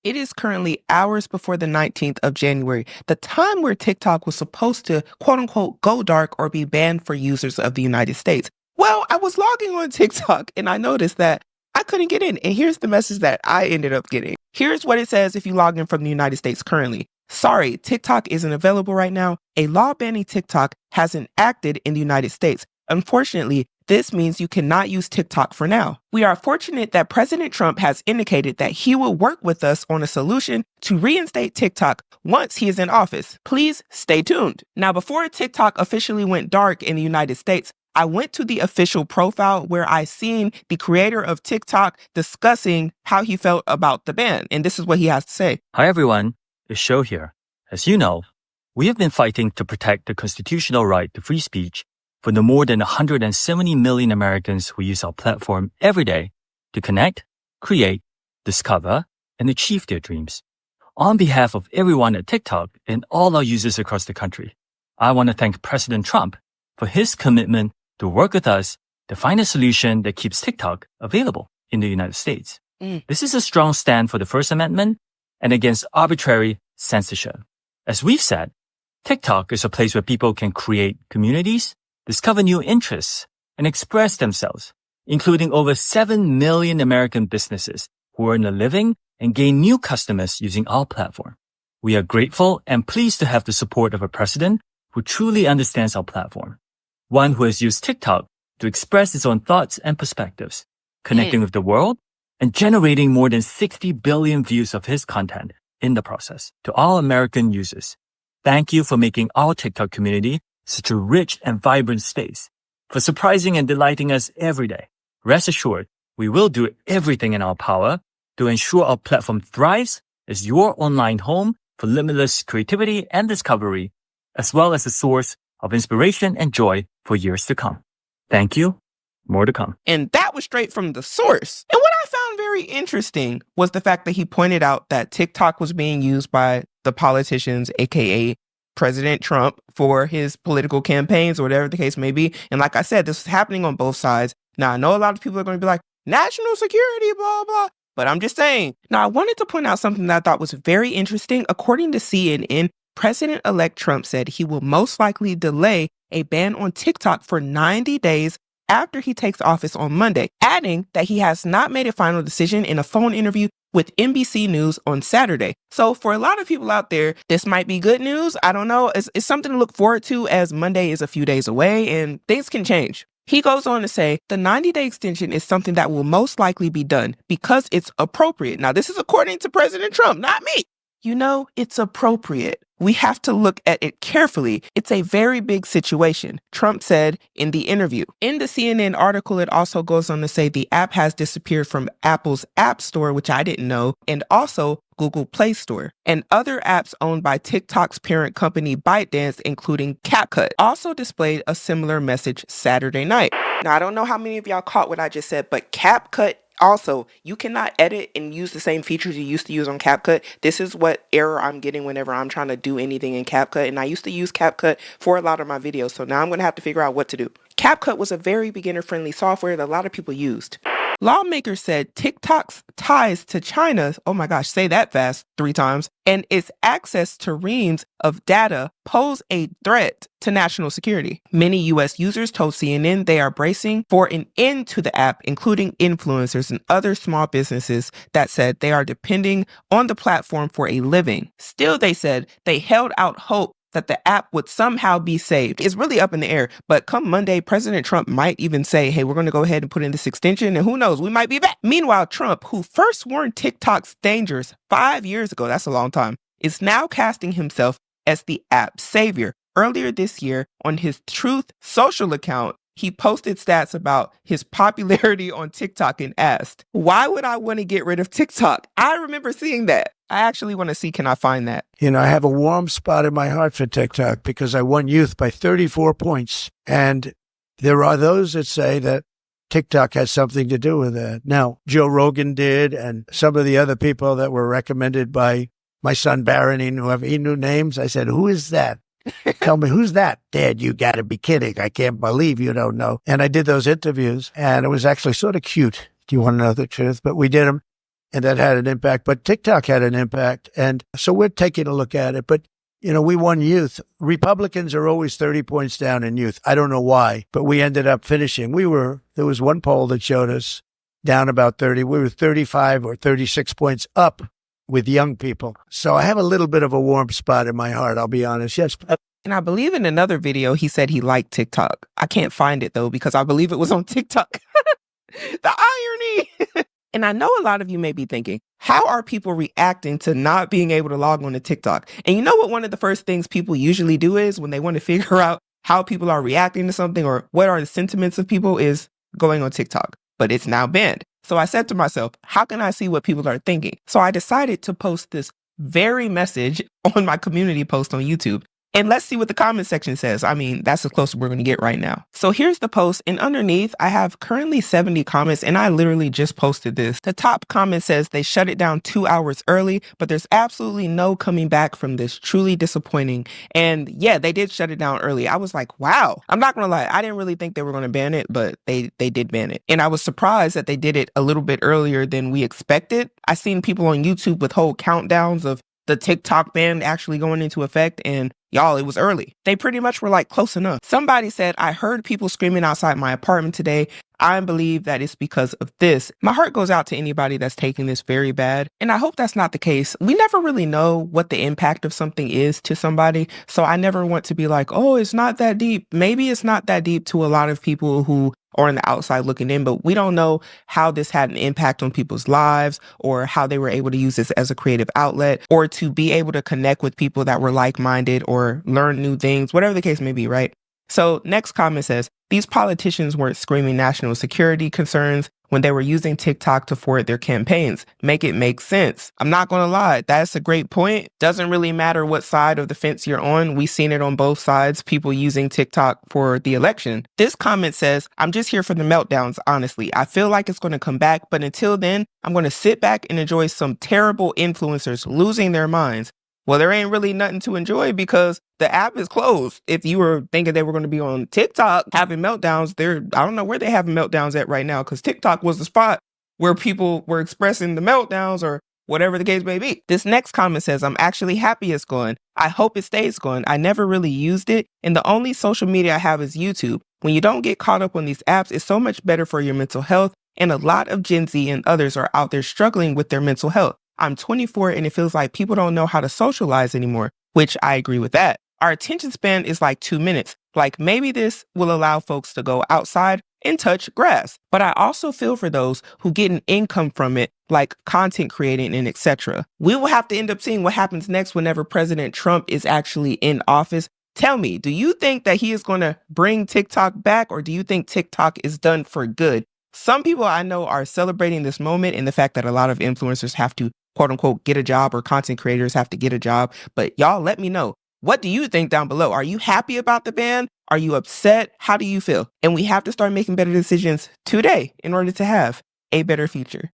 It is currently hours before the 19th of January, the time where TikTok was supposed to quote unquote go dark or be banned for users of the United States. Well, I was logging on TikTok and I noticed that I couldn't get in. And here's the message that I ended up getting. Here's what it says if you log in from the United States currently. Sorry, TikTok isn't available right now. A law banning TikTok hasn't acted in the United States. Unfortunately, this means you cannot use TikTok for now. We are fortunate that President Trump has indicated that he will work with us on a solution to reinstate TikTok once he is in office. Please stay tuned. Now, before TikTok officially went dark in the United States, I went to the official profile where I seen the creator of TikTok discussing how he felt about the ban. And this is what he has to say. Hi, everyone. It's Sho here. As you know, we have been fighting to protect the constitutional right to free speech for the more than 170 million Americans who use our platform every day to connect, create, discover, and achieve their dreams. On behalf of everyone at TikTok and all our users across the country, I want to thank President Trump for his commitment to work with us to find a solution that keeps TikTok available in the United States. This is a strong stand for the First Amendment and against arbitrary censorship. As we've said, TikTok is a place where people can create communities, discover new interests, and express themselves, including over 7 million American businesses who earn a living and gain new customers using our platform. We are grateful and pleased to have the support of a president who truly understands our platform, one who has used TikTok to express his own thoughts and perspectives, connecting with the world and generating more than 60 billion views of his content in the process. To all American users, thank you for making our TikTok community such a rich and vibrant space, for surprising and delighting us every day. Rest assured, we will do everything in our power to ensure our platform thrives as your online home for limitless creativity and discovery, as well as a source of inspiration and joy for years to come. Thank you. More to come. And that was straight from the source. And what I found very interesting was the fact that he pointed out that TikTok was being used by the politicians, aka President Trump, for his political campaigns or whatever the case may be. And like I said, this is happening on both sides. Now, I know a lot of people are going to be like, national security, blah, blah. But I'm just saying. Now, I wanted to point out something that I thought was very interesting. According to CNN, President-elect Trump said he will most likely delay a ban on TikTok for 90 days after he takes office on Monday, adding that he has not made a final decision in a phone interview with NBC News on Saturday. So for a lot of people out there, this might be good news. I don't know. It's something to look forward to as Monday is a few days away and things can change. He goes on to say the 90-day extension is something that will most likely be done because it's appropriate. Now, this is according to President Trump, not me. You know, it's appropriate. We have to look at it carefully. It's a very big situation, Trump said in the interview. In the CNN article, it also goes on to say the app has disappeared from Apple's App Store, which I didn't know, and also Google Play Store. And other apps owned by TikTok's parent company ByteDance, including CapCut, also displayed a similar message Saturday night. Now, I don't know how many of y'all caught what I just said, but CapCut also, you cannot edit and use the same features you used to use on CapCut. This is what error I'm getting whenever I'm trying to do anything in CapCut. And I used to use CapCut for a lot of my videos. So now I'm going to have to figure out what to do. CapCut was a very beginner-friendly software that a lot of people used. Lawmakers said TikTok's ties to China, oh my gosh, say that fast 3 times, and its access to reams of data pose a threat to national security. Many U.S. users told CNN they are bracing for an end to the app, including influencers and other small businesses that said they are depending on the platform for a living. Still, they said they held out hope that the app would somehow be saved. It's really up in the air. But come Monday, President Trump might even say, hey, we're going to go ahead and put in this extension. And who knows, we might be back. Meanwhile, Trump, who first warned TikTok's dangers 5 years ago, that's a long time, is now casting himself as the app savior. Earlier this year, on his Truth Social account, he posted stats about his popularity on TikTok and asked, why would I want to get rid of TikTok? I remember seeing that. I actually want to see, can I find that? You know, I have a warm spot in my heart for TikTok because I won youth by 34 points. And there are those that say that TikTok has something to do with that. Now, Joe Rogan did, and some of the other people that were recommended by my son Barron, he knew names. I said, who is that? Tell me, who's that? Dad, you got to be kidding. I can't believe you don't know. And I did those interviews, and it was actually sort of cute. Do you want to know the truth? But we did them. and that had an impact. But TikTok had an impact. And so we're taking a look at it. But, we won youth. Republicans are always 30 points down in youth. I don't know why, but we ended up finishing. There was one poll that showed us down about 30. We were 35 or 36 points up with young people. So I have a little bit of a warm spot in my heart, I'll be honest. Yes. And I believe in another video, he said he liked TikTok. I can't find it though, because I believe it was on TikTok. The irony. And I know a lot of you may be thinking, how are people reacting to not being able to log on to TikTok? And you know what one of the first things people usually do is when they want to figure out how people are reacting to something or what are the sentiments of people is going on TikTok. But it's now banned. So I said to myself, how can I see what people are thinking? So I decided to post this very message on my community post on YouTube. And let's see what the comment section says. I mean, that's as close as we're going to get right now. So here's the post. And underneath, I have currently 70 comments, and I literally just posted this. The top comment says they shut it down 2 hours early, but there's absolutely no coming back from this. Truly disappointing. And yeah, they did shut it down early. I was like, wow. I'm not going to lie. I didn't really think they were going to ban it, but they did ban it. And I was surprised that they did it a little bit earlier than we expected. I seen people on YouTube with whole countdowns of the TikTok ban actually going into effect, and y'all, it was early. They pretty much were like close enough. Somebody said, I heard people screaming outside my apartment today. I believe that it's because of this. My heart goes out to anybody that's taking this very bad, and I hope that's not the case. We never really know what the impact of something is to somebody, so I never want to be like, oh, it's not that deep. Maybe it's not that deep to a lot of people who are on the outside looking in, but we don't know how this had an impact on people's lives or how they were able to use this as a creative outlet or to be able to connect with people that were like-minded or learn new things, whatever the case may be, right? So next comment says, these politicians weren't screaming national security concerns when they were using TikTok to forward their campaigns. Make it make sense. I'm not going to lie. That's a great point. Doesn't really matter what side of the fence you're on. We've seen it on both sides, people using TikTok for the election. This comment says, I'm just here for the meltdowns, honestly. I feel like it's going to come back, but until then, I'm going to sit back and enjoy some terrible influencers losing their minds. Well, there ain't really nothing to enjoy because the app is closed. If you were thinking they were going to be on TikTok having meltdowns, I don't know where they have meltdowns at right now, because TikTok was the spot where people were expressing the meltdowns or whatever the case may be. This next comment says, I'm actually happy it's gone. I hope it stays gone. I never really used it, and the only social media I have is YouTube. When you don't get caught up on these apps, it's so much better for your mental health, and a lot of Gen Z and others are out there struggling with their mental health. I'm 24 and it feels like people don't know how to socialize anymore, which I agree with that. Our attention span is like 2 minutes. Like maybe this will allow folks to go outside and touch grass. But I also feel for those who get an income from it, like content creating and etc. We will have to end up seeing what happens next whenever President Trump is actually in office. Tell me, do you think that he is going to bring TikTok back, or do you think TikTok is done for good? Some people I know are celebrating this moment and the fact that a lot of influencers have to quote unquote get a job, or content creators have to get a job. But y'all let me know. What do you think down below? Are you happy about the ban? Are you upset? How do you feel? And we have to start making better decisions today in order to have a better future.